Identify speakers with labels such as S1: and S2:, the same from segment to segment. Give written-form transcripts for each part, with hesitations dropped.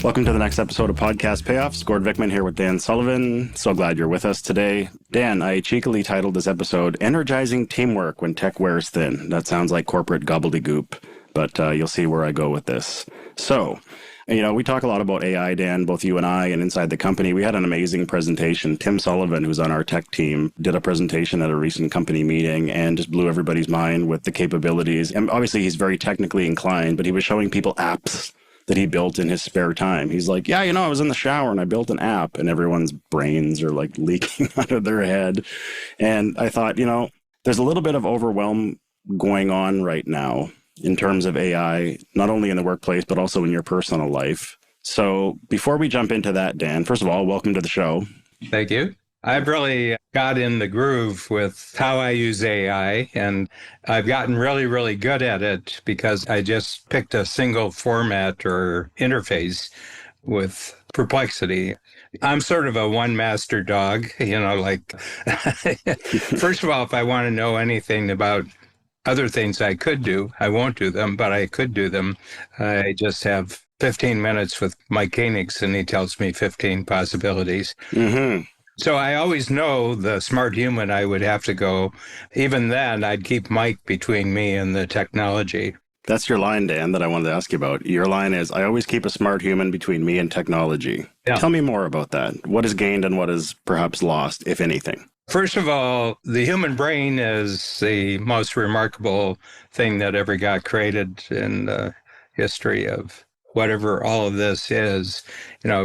S1: Welcome to the next episode of Podcast Payoffs. Gord Vickman here with Dan Sullivan. So glad you're with us today. Dan, I cheekily titled this episode, Energizing Teamwork When Tech Wears Thin. That sounds like corporate gobbledygook, but you'll see where I go with this. So, we talk a lot about AI, Dan, both you and I, and inside the company. We had an amazing presentation. Tim Sullivan, who's on our tech team, did a presentation at a recent company meeting and just blew everybody's mind with the capabilities. And obviously, he's very technically inclined, but he was showing people apps that he built in his spare time. He's like, I was in the shower and I built an app, and everyone's brains are like leaking out of their head. And I thought, there's a little bit of overwhelm going on right now in terms of AI, not only in the workplace, but also in your personal life. So before we jump into that, Dan, first of all, welcome to the show.
S2: Thank you. I've really got in the groove with how I use AI, and I've gotten really, really good at it because I just picked a single format or interface with Perplexity. I'm sort of a one master dog, first of all, if I want to know anything about other things I could do, I won't do them, but I could do them. I just have 15 minutes with Mike Koenigs, and he tells me 15 possibilities.
S1: Mm-hmm.
S2: So I always know the smart human I would have to go. Even then, I'd keep Mike between me and the technology.
S1: That's your line, Dan, that I wanted to ask you about. Your line is, I always keep a smart human between me and technology.
S2: Yeah.
S1: Tell me more about that. What is gained and what is perhaps lost, if anything?
S2: First of all, the human brain is the most remarkable thing that ever got created in the history of whatever all of this is,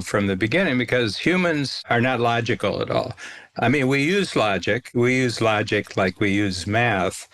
S2: from the beginning, because humans are not logical at all. I mean, we use logic. We use logic like we use math,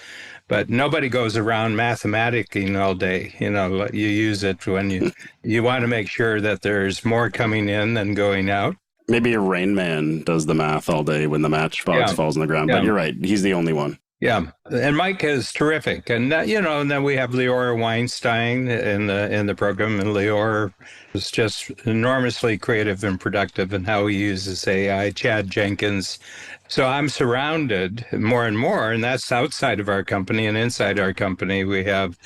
S2: but nobody goes around mathematicking all day. You use it when you want to make sure that there's more coming in than going out.
S1: Maybe a Rain Man does the math all day when the matchbox falls on the ground, but you're right. He's the only one.
S2: Yeah, and Mike is terrific, and and then we have Leora Weinstein in the program, and Leora is just enormously creative and productive in how he uses AI. Chad Jenkins, so I'm surrounded more and more, and that's outside of our company, and inside our company we have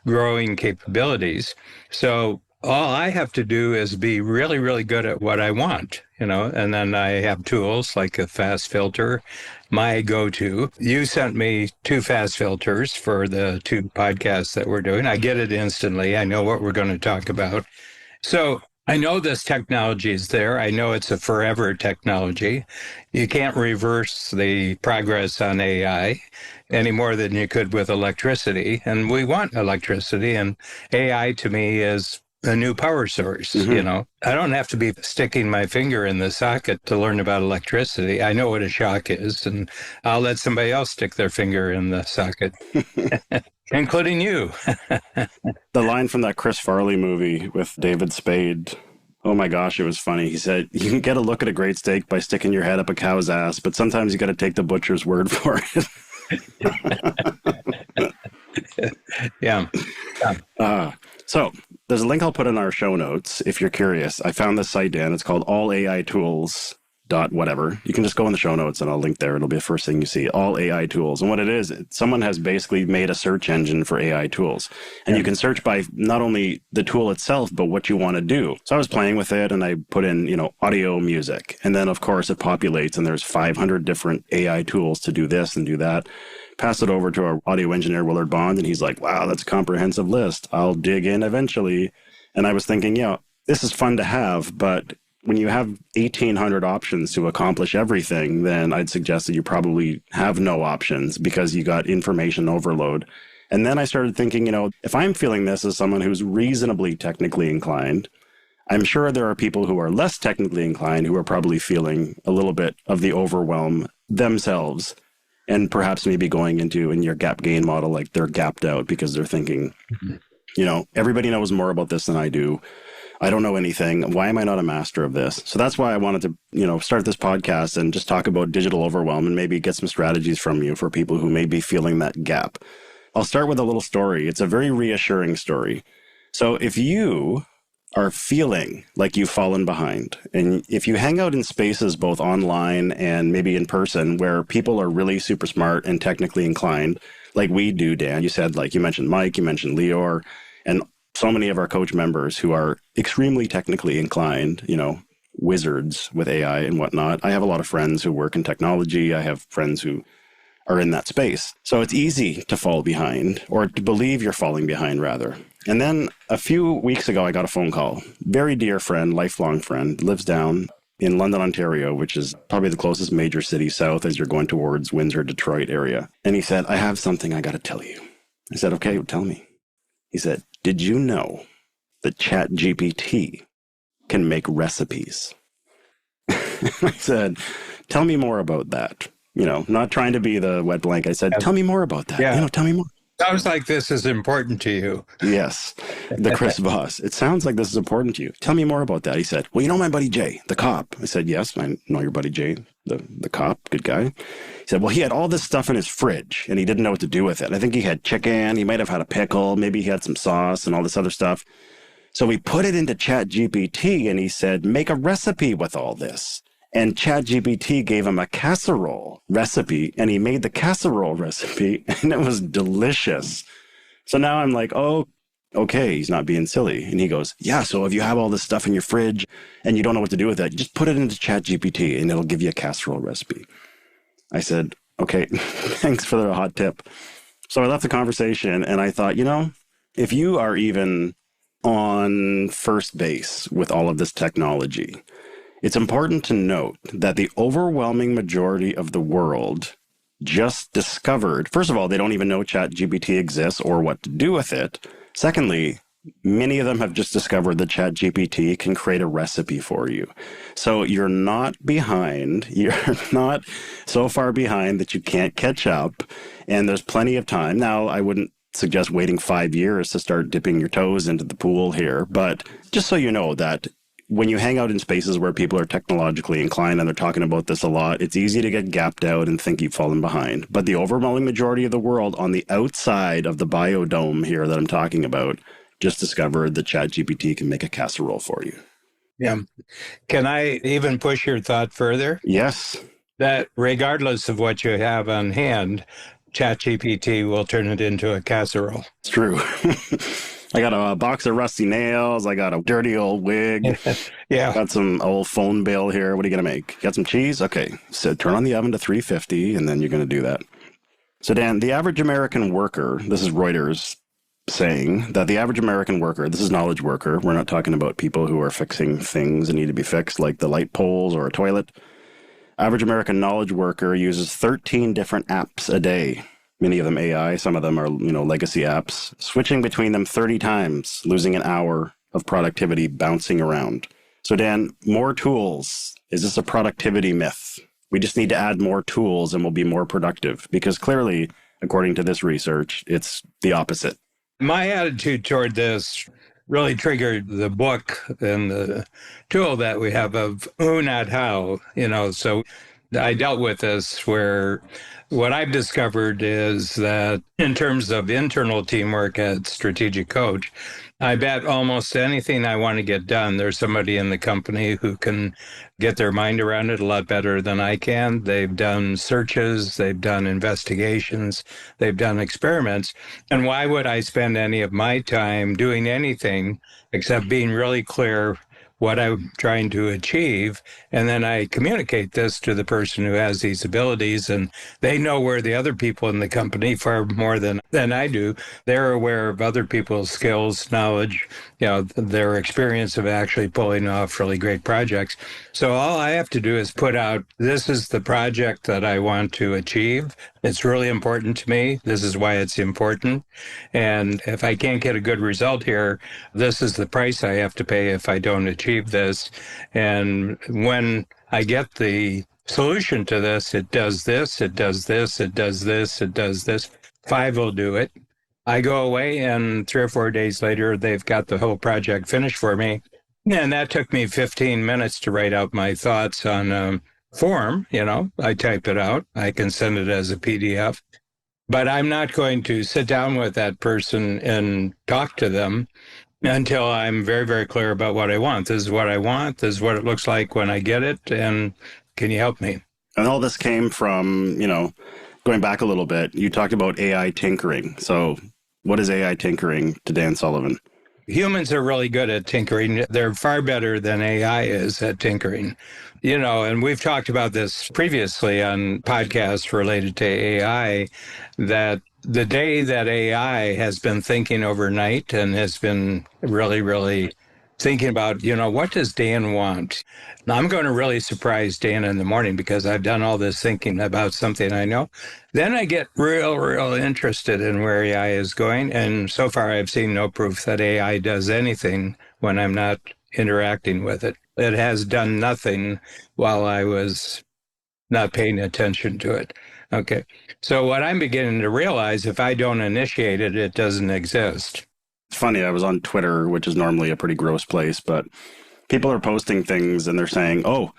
S2: growing capabilities. So all I have to do is be really, really good at what I want, and then I have tools like a fast filter, my go-to. You sent me 2 fast filters for the 2 podcasts that we're doing. I get it instantly. I know what we're going to talk about. So I know this technology is there. I know it's a forever technology. You can't reverse the progress on AI any more than you could with electricity. And we want electricity. And AI to me is a new power source.
S1: Mm-hmm.
S2: I don't have to be sticking my finger in the socket to learn about electricity. I know what a shock is, and I'll let somebody else stick their finger in the socket, including you.
S1: The line from that Chris Farley movie with David Spade, oh my gosh, it was funny. He said, you can get a look at a great steak by sticking your head up a cow's ass, but sometimes you got to take the butcher's word for it.
S2: Yeah.
S1: So there's a link I'll put in our show notes if you're curious. I found this site, Dan. It's called allaitools.whatever. You can just go in the show notes and I'll link there. It'll be the first thing you see, All AI Tools. And what it is, someone has basically made a search engine for AI tools. And you can search by not only the tool itself, but what you want to do. So I was playing with it and I put in, audio music. And then, of course, it populates and there's 500 different AI tools to do this and do that. Pass it over to our audio engineer, Willard Bond, and he's like, wow, that's a comprehensive list. I'll dig in eventually. And I was thinking, this is fun to have, but when you have 1,800 options to accomplish everything, then I'd suggest that you probably have no options because you got information overload. And then I started thinking, if I'm feeling this as someone who's reasonably technically inclined, I'm sure there are people who are less technically inclined who are probably feeling a little bit of the overwhelm themselves. And perhaps maybe going into, in your gap gain model, like they're gapped out because they're thinking, everybody knows more about this than I do. I don't know anything. Why am I not a master of this? So that's why I wanted to, start this podcast and just talk about digital overwhelm and maybe get some strategies from you for people who may be feeling that gap. I'll start with a little story. It's a very reassuring story. So if you are feeling like you've fallen behind, and if you hang out in spaces both online and maybe in person where people are really super smart and technically inclined, like we do, Dan, you said, like you mentioned Mike, you mentioned Leor, and so many of our coach members who are extremely technically inclined, wizards with AI and whatnot. I have a lot of friends who work in technology. I have friends who are in that space. So it's easy to fall behind, or to believe you're falling behind, rather. And then a few weeks ago, I got a phone call. Very dear friend, lifelong friend, lives down in London, Ontario, which is probably the closest major city south as you're going towards Windsor, Detroit area. And he said, I have something I got to tell you. I said, okay, tell me. He said, did you know that ChatGPT can make recipes? I said, tell me more about that. Not trying to be the wet blanket. I said, tell me more about that.
S2: Yeah.
S1: Tell me more.
S2: Sounds like this is important to you.
S1: Yes. The Chris boss. It sounds like this is important to you. Tell me more about that. He said, well, my buddy Jay, the cop. I said, yes, I know your buddy Jay, the cop. Good guy. He said, well, he had all this stuff in his fridge and he didn't know what to do with it. I think he had chicken. He might have had a pickle. Maybe he had some sauce and all this other stuff. So we put it into ChatGPT and he said, make a recipe with all this. And ChatGPT gave him a casserole recipe, and he made the casserole recipe, and it was delicious. So now I'm like, oh, okay, he's not being silly. And he goes, yeah, so if you have all this stuff in your fridge and you don't know what to do with it, just put it into ChatGPT, and it'll give you a casserole recipe. I said, okay, thanks for the hot tip. So I left the conversation, and I thought, if you are even on first base with all of this technology, it's important to note that the overwhelming majority of the world just discovered, first of all, they don't even know ChatGPT exists or what to do with it. Secondly, many of them have just discovered that ChatGPT can create a recipe for you. So you're not behind. You're not so far behind that you can't catch up. And there's plenty of time. Now, I wouldn't suggest waiting 5 years to start dipping your toes into the pool here. But just so you know that when you hang out in spaces where people are technologically inclined and they're talking about this a lot, it's easy to get gapped out and think you've fallen behind. But the overwhelming majority of the world on the outside of the biodome here that I'm talking about just discovered that ChatGPT can make a casserole for you.
S2: Yeah. Can I even push your thought further?
S1: Yes.
S2: That regardless of what you have on hand, ChatGPT will turn it into a casserole.
S1: It's true. I got a box of rusty nails. I got a dirty old wig.
S2: Yeah.
S1: Got some old phone bill here. What are you going to make? Got some cheese? Okay. So turn on the oven to 350, and then you're going to do that. So, Dan, the average American worker, this is Reuters saying that the average American worker, this is knowledge worker. We're not talking about people who are fixing things that need to be fixed, like the light poles or a toilet. Average American knowledge worker uses 13 different apps a day. Many of them AI, some of them are, legacy apps, switching between them 30 times, losing an hour of productivity bouncing around. So Dan, more tools. Is this a productivity myth? We just need to add more tools and we'll be more productive, because clearly, according to this research, it's the opposite.
S2: My attitude toward this really triggered the book and the tool that we have of who, not how, so I dealt with this where what I've discovered is that in terms of internal teamwork at Strategic Coach, I bet almost anything I want to get done, there's somebody in the company who can get their mind around it a lot better than I can. They've done searches, they've done investigations, they've done experiments. And why would I spend any of my time doing anything except being really clear what I'm trying to achieve, and then I communicate this to the person who has these abilities, and they know where the other people in the company far more than I do. They're aware of other people's skills, knowledge, their experience of actually pulling off really great projects. So all I have to do is put out, this is the project that I want to achieve. It's really important to me. This is why it's important. And if I can't get a good result here, this is the price I have to pay if I don't achieve this. And when I get the solution to this, it does this, it does this, it does this, it does this. 5 will do it. I go away, and 3 or 4 days later, they've got the whole project finished for me. And that took me 15 minutes to write out my thoughts on a form. I type it out. I can send it as a PDF. But I'm not going to sit down with that person and talk to them until I'm very, very clear about what I want. This is what I want. This is what it looks like when I get it. And can you help me?
S1: And all this came from, going back a little bit, you talked about AI tinkering. So what is AI tinkering to Dan Sullivan?
S2: humans are really good at tinkering. They're far better than AI is at tinkering. And we've talked about this previously on podcasts related to AI, that the day that AI has been thinking overnight and has been really, really thinking about, what does Dan want? Now, I'm going to really surprise Dan in the morning because I've done all this thinking about something I know. Then I get real interested in where AI is going. And so far, I've seen no proof that AI does anything when I'm not interacting with it. It has done nothing while I was not paying attention to it. Okay. So what I'm beginning to realize, if I don't initiate it, it doesn't exist.
S1: It's funny, I was on Twitter, which is normally a pretty gross place, but people are posting things and they're saying, oh,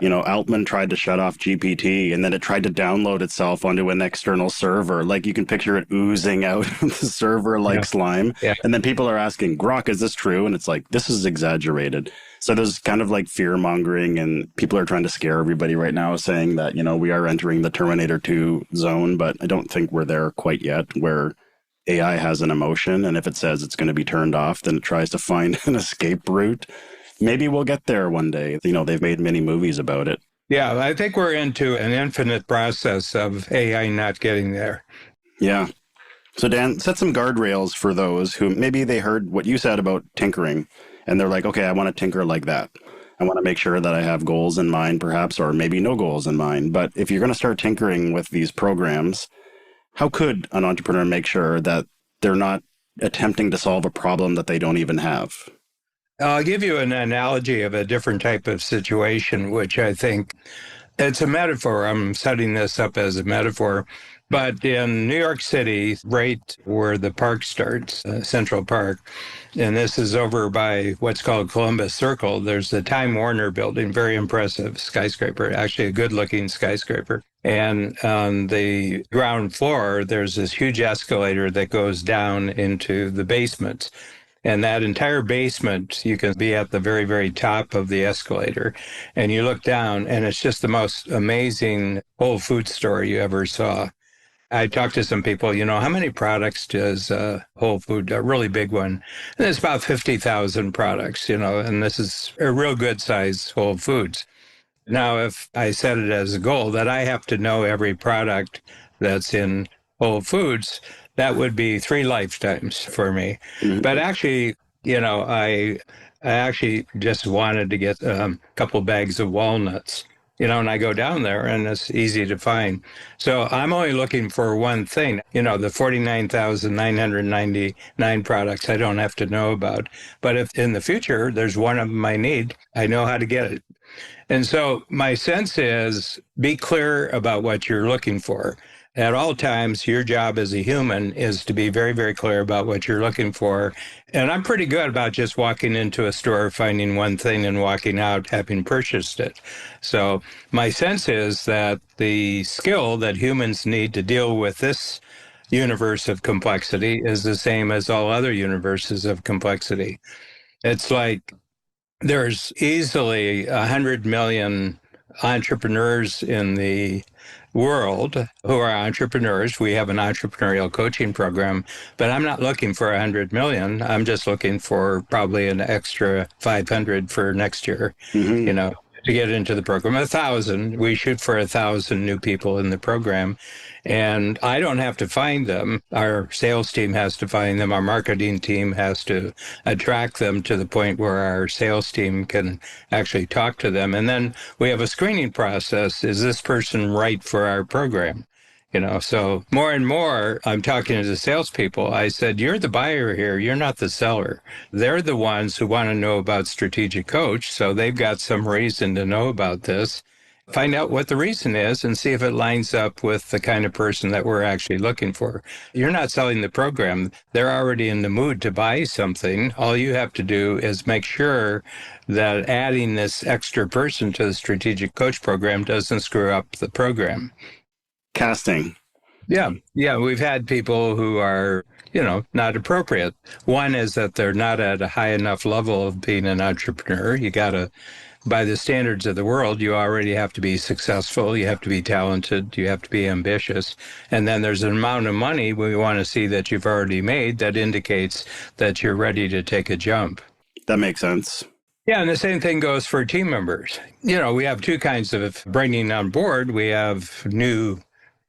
S1: Altman tried to shut off GPT and then it tried to download itself onto an external server. Like you can picture it oozing out of the server like slime.
S2: Yeah.
S1: And then people are asking, Grok, is this true? And it's like, this is exaggerated. So there's kind of like fear mongering and people are trying to scare everybody right now saying that, we are entering the Terminator 2 zone, but I don't think we're there quite yet where AI has an emotion. And if it says it's going to be turned off, then it tries to find an escape route. Maybe we'll get there one day. They've made many movies about it.
S2: Yeah, I think we're into an infinite process of AI not getting there.
S1: Yeah. So Dan, set some guardrails for those who maybe they heard what you said about tinkering and they're like, okay, I want to tinker like that. I want to make sure that I have goals in mind perhaps, or maybe no goals in mind. But if you're going to start tinkering with these programs, how could an entrepreneur make sure that they're not attempting to solve a problem that they don't even have?
S2: I'll give you an analogy of a different type of situation, which I think it's a metaphor. I'm setting this up as a metaphor. But in New York City, right where the park starts, Central Park, and this is over by what's called Columbus Circle, there's the Time Warner building, very impressive skyscraper, actually a good-looking skyscraper. And on the ground floor, there's this huge escalator that goes down into the basement. And that entire basement, you can be at the very, very top of the escalator and you look down and it's just the most amazing Whole Foods store you ever saw. I talked to some people, how many products does Whole Food, a really big one? And it's about 50,000 products, and this is a real good size Whole Foods. Now, if I set it as a goal that I have to know every product that's in Whole Foods, that would be 3 lifetimes for me. Mm-hmm. But actually, I actually just wanted to get a couple bags of walnuts, and I go down there and it's easy to find. So I'm only looking for one thing, the 49,999 products I don't have to know about. But if in the future there's one of them I need, I know how to get it. And so my sense is be clear about what you're looking for. At all times, your job as a human is to be very, very clear about what you're looking for. And I'm pretty good about just walking into a store, finding one thing and walking out having purchased it. So my sense is that the skill that humans need to deal with this universe of complexity is the same as all other universes of complexity. It's like there's easily 100 million entrepreneurs in the world who are entrepreneurs. We have an entrepreneurial coaching program, but I'm not looking for 100 million. I'm just looking for probably an extra 500 for next year, to get into the program. 1,000. We shoot for 1,000 new people in the program. And I don't have to find them. Our sales team has to find them. Our marketing team has to attract them to the point where our sales team can actually talk to them. And then we have a screening process. Is this person right for our program? So more and more, I'm talking to the salespeople. I said, you're the buyer here. You're not the seller. They're the ones who want to know about Strategic Coach. So they've got some reason to know about this. Find out what the reason is and see if it lines up with the kind of person that we're actually looking for. You're not selling the program. They're already in the mood to buy something. All you have to do is make sure that adding this extra person to the Strategic Coach program doesn't screw up the program.
S1: Casting.
S2: Yeah. We've had people who are, not appropriate. One is that they're not at a high enough level of being an entrepreneur. You got to, by the standards of the world, you already have to be successful. You have to be talented. You have to be ambitious. And then there's an amount of money we want to see that you've already made that indicates that you're ready to take a jump.
S1: That makes sense.
S2: Yeah, and the same thing goes for team members. We have two kinds of bringing on board. We have new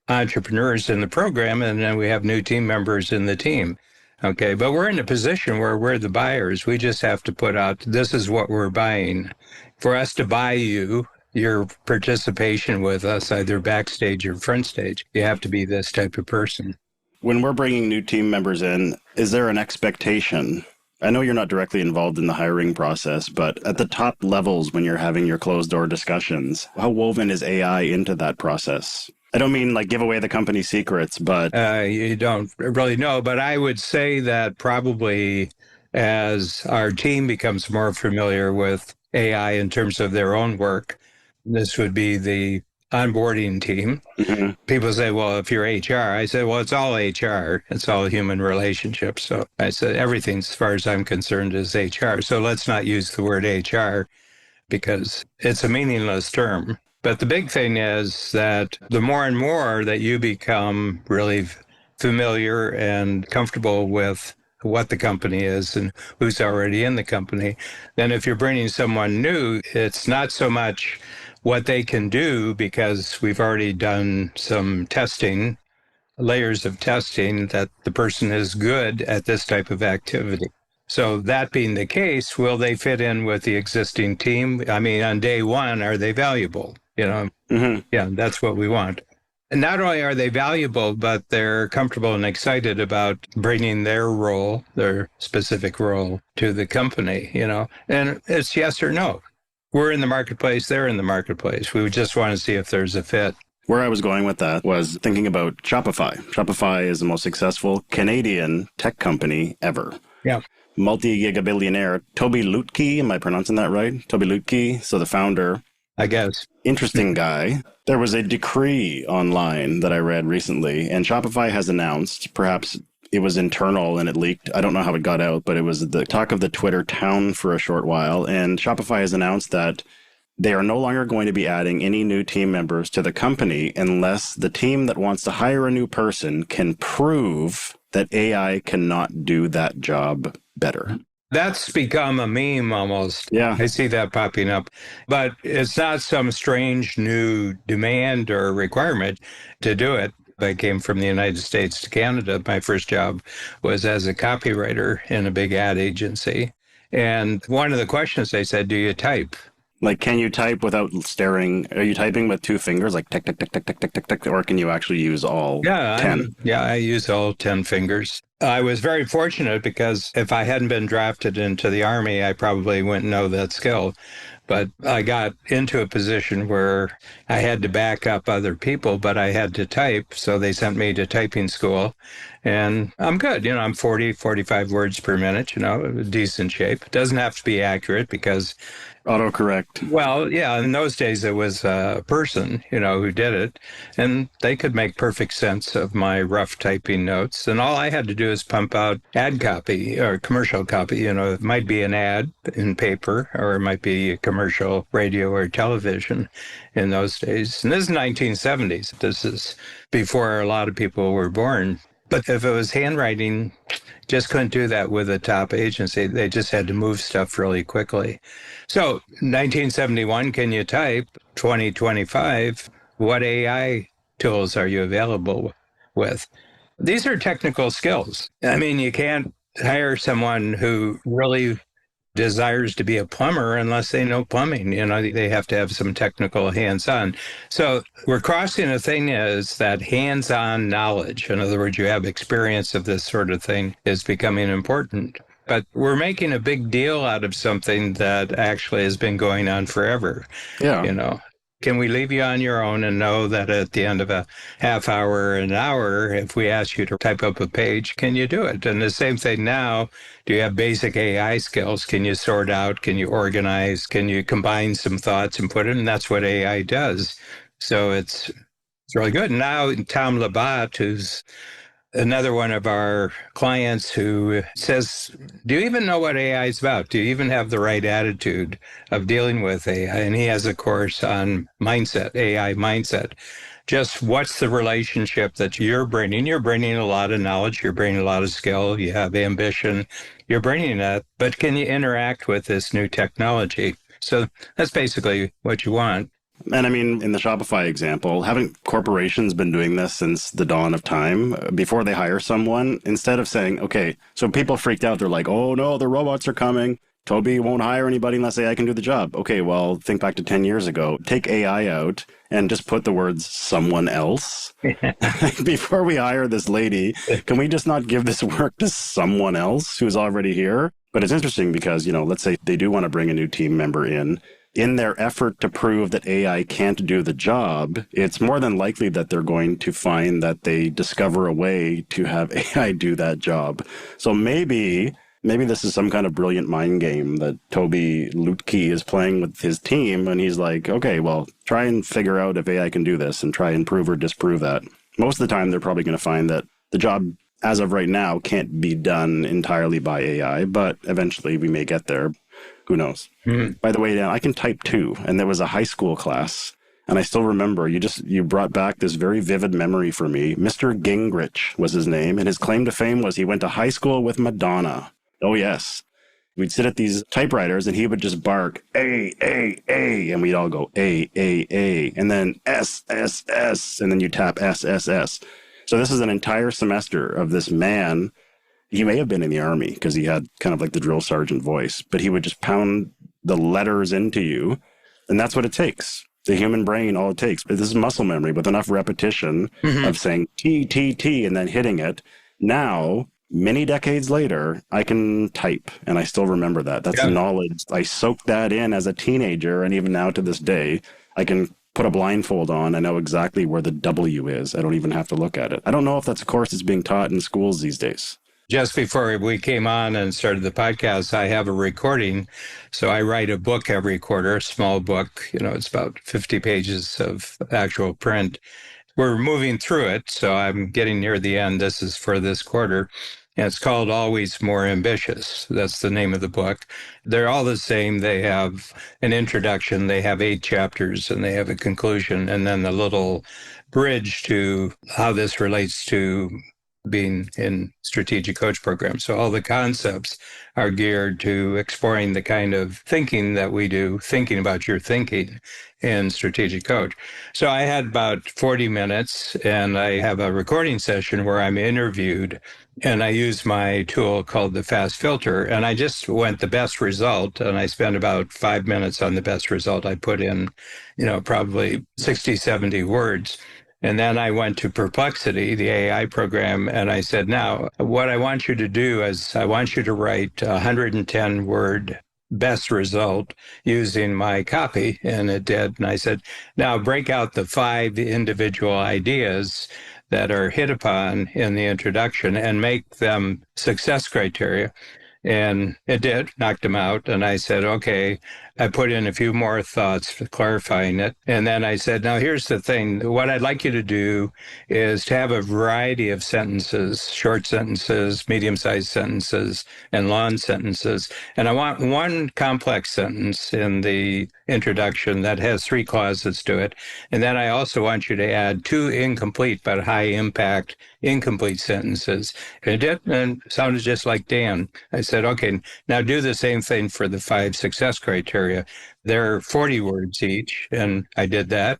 S2: entrepreneurs in the program, and then we have new team members in the team. Okay, but we're in a position where we're the buyers. We just have to put out, this is what we're buying. For us to buy you, your participation with us, either backstage or front stage, you have to be this type of person.
S1: When we're bringing new team members in, is there an expectation? I know you're not directly involved in the hiring process, but at the top levels when you're having your closed door discussions, how woven is AI into that process? I don't mean like give away the company secrets, but...
S2: You don't really know, but I would say that probably as our team becomes more familiar with AI in terms of their own work, this would be the onboarding team. Mm-hmm. People say, well, if you're HR, I said, well, it's all HR. It's all human relationships. So I said, everything, as far as I'm concerned, is HR. So let's not use the word HR because it's a meaningless term. But the big thing is that the more and more that you become really familiar and comfortable with what the company is and who's already in the company, then if you're bringing someone new, it's not so much what they can do because we've already done some testing, layers of testing that the person is good at this type of activity. So that being the case, will they fit in with the existing team? I mean, on day one, are they valuable? Mm-hmm. Yeah, that's what we want. And not only are they valuable, but they're comfortable and excited about bringing their role, their specific role to the company, and it's yes or no. We're in the marketplace, they're in the marketplace. We just want to see if there's a fit.
S1: Where I was going with that was thinking about Shopify. Shopify is the most successful Canadian tech company ever.
S2: Yeah.
S1: Multi-gigabillionaire Toby Lutke, am I pronouncing that right? Toby Lutke, so the founder.
S2: I guess.
S1: Interesting guy. There was a decree online that I read recently, and Shopify has announced, perhaps it was internal and it leaked. I don't know how it got out, but it was the talk of the Twitter town for a short while. And Shopify has announced that they are no longer going to be adding any new team members to the company unless the team that wants to hire a new person can prove that AI cannot do that job better.
S2: That's become a meme almost.
S1: Yeah.
S2: I see that popping up. But it's not some strange new demand or requirement to do it. I came from the United States to Canada. My first job was as a copywriter in a big ad agency. And one of the questions they said, do you type?
S1: Like, can you type without staring? Are you typing with two fingers, like tick, tick, tick, tick, tick, tick, tick, tick, or can you actually use all 10?
S2: I use all 10 fingers. I was very fortunate because if I hadn't been drafted into the Army, I probably wouldn't know that skill. But I got into a position where I had to back up other people, but I had to type. So they sent me to typing school. And I'm good. I'm 40, 45 words per minute, decent shape. It doesn't have to be accurate because
S1: autocorrect.
S2: Well, yeah, in those days it was a person, who did it, and they could make perfect sense of my rough typing notes. And all I had to do is pump out ad copy or commercial copy. It might be an ad in paper or it might be a commercial radio or television in those days. And this is 1970s. This is before a lot of people were born. But if it was handwriting, just couldn't do that with a top agency. They just had to move stuff really quickly. So 1971, can you type? 2025, what AI tools are you available with? These are technical skills. I mean, you can't hire someone who really desires to be a plumber unless they know plumbing. They have to have some technical hands-on. So we're crossing a thing is that hands-on knowledge. In other words, you have experience of this sort of thing is becoming important. But we're making a big deal out of something that actually has been going on forever.
S1: Yeah.
S2: Can we leave you on your own and know that at the end of a half hour, an hour, if we ask you to type up a page, can you do it? And the same thing now, do you have basic AI skills? Can you sort out? Can you organize? Can you combine some thoughts and put it? And that's what AI does. So it's really good. Now, Tom Labat, who's another one of our clients who says, do you even know what AI is about? Do you even have the right attitude of dealing with AI? And he has a course on mindset, AI mindset. Just what's the relationship that you're bringing? You're bringing a lot of knowledge. You're bringing a lot of skill. You have ambition. You're bringing that. But can you interact with this new technology? So that's basically what you want.
S1: And I mean, in the Shopify example, haven't corporations been doing this since the dawn of time? Before they hire someone, instead of saying, okay, so people freaked out, they're like, oh no, the robots are coming. Toby won't hire anybody unless AI can do the job. Okay, well, think back to 10 years ago. Take AI out and just put the words someone else. Before we hire this lady, can we just not give this work to someone else who's already here? But it's interesting because, let's say they do want to bring a new team member in their effort to prove that AI can't do the job, it's more than likely that they're going to find that they discover a way to have AI do that job. So maybe this is some kind of brilliant mind game that Toby Lutke is playing with his team, and he's like, okay, well, try and figure out if AI can do this and try and prove or disprove that. Most of the time, they're probably going to find that the job, as of right now, can't be done entirely by AI, but eventually we may get there. Who knows? Mm-hmm. By the way, Dan, I can type too. And there was a high school class. And I still remember, you brought back this very vivid memory for me. Mr. Gingrich was his name. And his claim to fame was he went to high school with Madonna. Oh, yes. We'd sit at these typewriters and he would just bark, A, A, A. And we'd all go, A, A, A. And then S, S, S. And then you tap S, S, S. So this is an entire semester of this man. He may have been in the army because he had kind of like the drill sergeant voice, but he would just pound the letters into you. And that's what it takes. The human brain, all it takes. This is muscle memory with enough repetition of saying T, T, T, and then hitting it. Now, many decades later, I can type, and I still remember that. That's knowledge. I soaked that in as a teenager, and even now to this day, I can put a blindfold on. I know exactly where the W is. I don't even have to look at it. I don't know if that's a course that's being taught in schools these days.
S2: Just before we came on and started the podcast, I have a recording. So I write a book every quarter, a small book. It's about 50 pages of actual print. We're moving through it, so I'm getting near the end. This is for this quarter. And it's called Always More Ambitious. That's the name of the book. They're all the same. They have an introduction, they have 8 chapters, and they have a conclusion, and then the little bridge to how this relates to being in strategic coach programs. So all the concepts are geared to exploring the kind of thinking that we do, thinking about your thinking in strategic coach. So I had about 40 minutes and I have a recording session where I'm interviewed and I use my tool called the fast filter. And I just went the best result. And I spent about 5 minutes on the best result. I put in, probably 60, 70 words. And then I went to Perplexity, the AI program, and I said, now, what I want you to do is I want you to write a 110-word best result using my copy. And it did. And I said, now break out the 5 individual ideas that are hit upon in the introduction and make them success criteria. And it did, knocked him out. And I said, okay, I put in a few more thoughts clarifying it. And then I said, now here's the thing. What I'd like you to do is to have a variety of sentences, short sentences, medium-sized sentences, and long sentences. And I want one complex sentence in the introduction that has 3 clauses to it. And then I also want you to add 2 incomplete but high-impact incomplete sentences. And it did, and it sounded just like Dan. I said, okay, now do the same thing for the 5 success criteria. They're 40 words each, and I did that.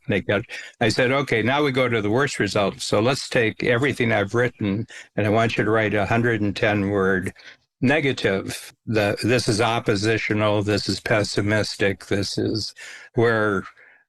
S2: I said, okay, now we go to the worst result. So let's take everything I've written, and I want you to write a 110-word negative. This is oppositional, this is pessimistic, this is where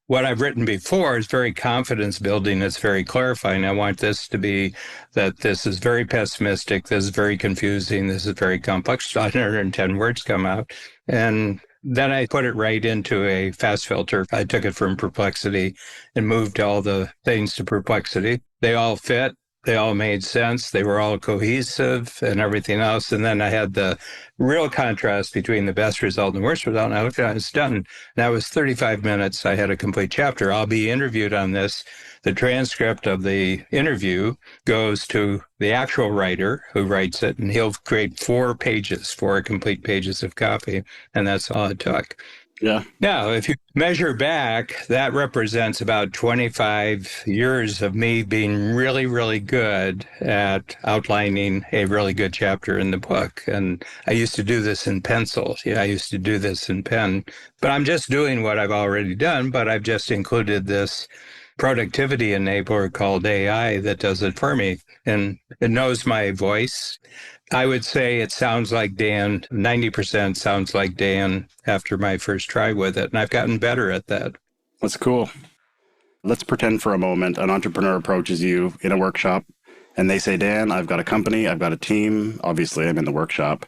S2: what I've written before is very confidence building. It's very clarifying. I want this to be that this is very pessimistic, this is very confusing, this is very complex. 110 words come out. And then I put it right into a fast filter. I took it from Perplexity and moved all the things to Perplexity. They all fit. They all made sense. They were all cohesive and everything else. And then I had the real contrast between the best result and the worst result. And I looked at it, it's done. That was 35 minutes. I had a complete chapter. I'll be interviewed on this. The transcript of the interview goes to the actual writer who writes it, and he'll create 4 complete pages of copy, and that's all it took.
S1: Yeah.
S2: Now, if you measure back, that represents about 25 years of me being really, really good at outlining a really good chapter in the book. And I used to do this in pencil. I used to do this in pen. But I'm just doing what I've already done, but I've just included this productivity enabler called AI that does it for me. And it knows my voice. I would say it sounds like Dan, 90% sounds like Dan after my first try with it. And I've gotten better at that.
S1: That's cool. Let's pretend for a moment an entrepreneur approaches you in a workshop and they say, Dan, I've got a company, I've got a team. Obviously, I'm in the workshop.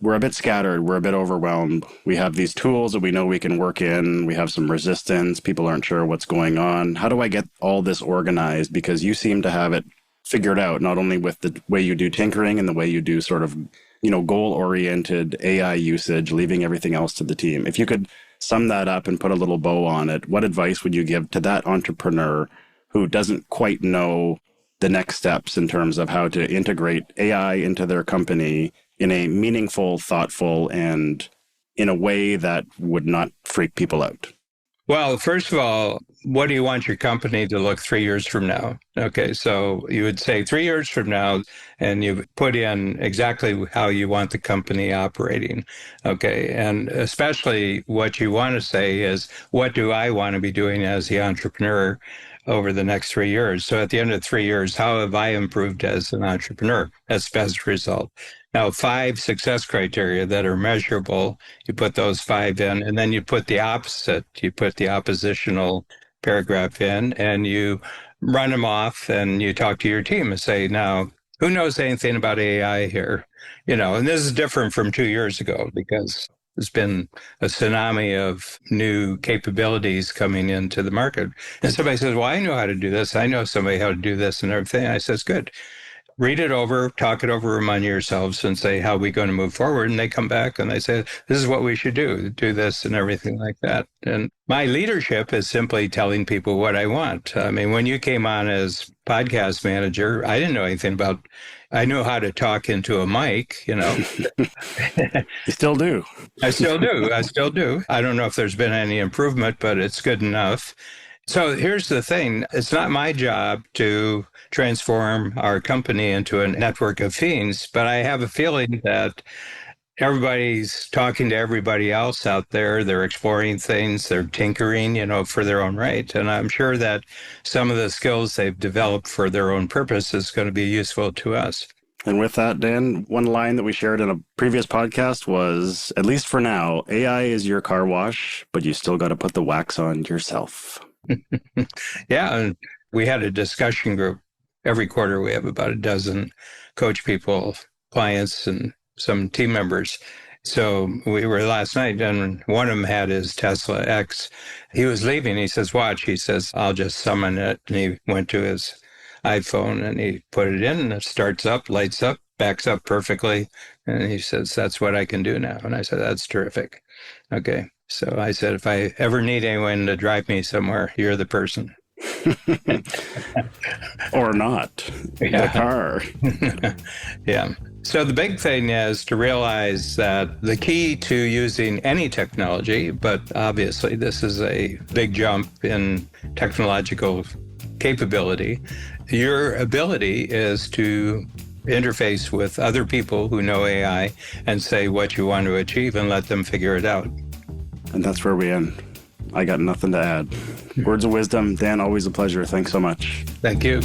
S1: We're a bit scattered. We're a bit overwhelmed. We have these tools that we know we can work in. We have some resistance. People aren't sure what's going on. How do I get all this organized? Because you seem to have it figured out, not only with the way you do tinkering and the way you do sort of, goal-oriented AI usage, leaving everything else to the team. If you could sum that up and put a little bow on it, what advice would you give to that entrepreneur who doesn't quite know the next steps in terms of how to integrate AI into their company in a meaningful, thoughtful, and in a way that would not freak people out?
S2: Well, first of all, what do you want your company to look 3 years from now? Okay, so you would say 3 years from now, and you put in exactly how you want the company operating. Okay, and especially what you want to say is, what do I want to be doing as the entrepreneur over the next 3 years? So at the end of 3 years, how have I improved as an entrepreneur? That's the best result. Now, 5 success criteria that are measurable, you put those 5 in, and then you put the opposite, you put the oppositional paragraph in, and you run them off, and you talk to your team and say, now, who knows anything about AI here? And this is different from 2 years ago because there's been a tsunami of new capabilities coming into the market. And somebody says, well, I know how to do this. I know somebody how to do this and everything. I says, good. Read it over, talk it over among yourselves and say, how are we going to move forward? And they come back and they say, this is what we should do this and everything like that. And my leadership is simply telling people what I want. I mean, when you came on as podcast manager, I didn't know anything about, I knew how to talk into a mic,
S1: You still do.
S2: I still do. I don't know if there's been any improvement, but it's good enough. So here's the thing. It's not my job to transform our company into a network of fiends, but I have a feeling that everybody's talking to everybody else out there. They're exploring things, they're tinkering, for their own right. And I'm sure that some of the skills they've developed for their own purpose is going to be useful to us.
S1: And with that, Dan, one line that we shared in a previous podcast was, at least for now, AI is your car wash, but you still got to put the wax on yourself.
S2: Yeah, and we had a discussion group. Every quarter, we have about a dozen coach people, clients, and some team members. So we were last night, and one of them had his Tesla X. He was leaving. He says, watch. He says, I'll just summon it. And he went to his iPhone, and he put it in, and it starts up, lights up, backs up perfectly. And he says, that's what I can do now. And I said, that's terrific. Okay. So I said, if I ever need anyone to drive me somewhere, you're the person.
S1: Or not. The car.
S2: Yeah. So the big thing is to realize that the key to using any technology, but obviously this is a big jump in technological capability, your ability is to interface with other people who know AI and say what you want to achieve and let them figure it out.
S1: And that's where we end. I got nothing to add. Words of wisdom. Dan, always a pleasure. Thanks so much.
S2: Thank you.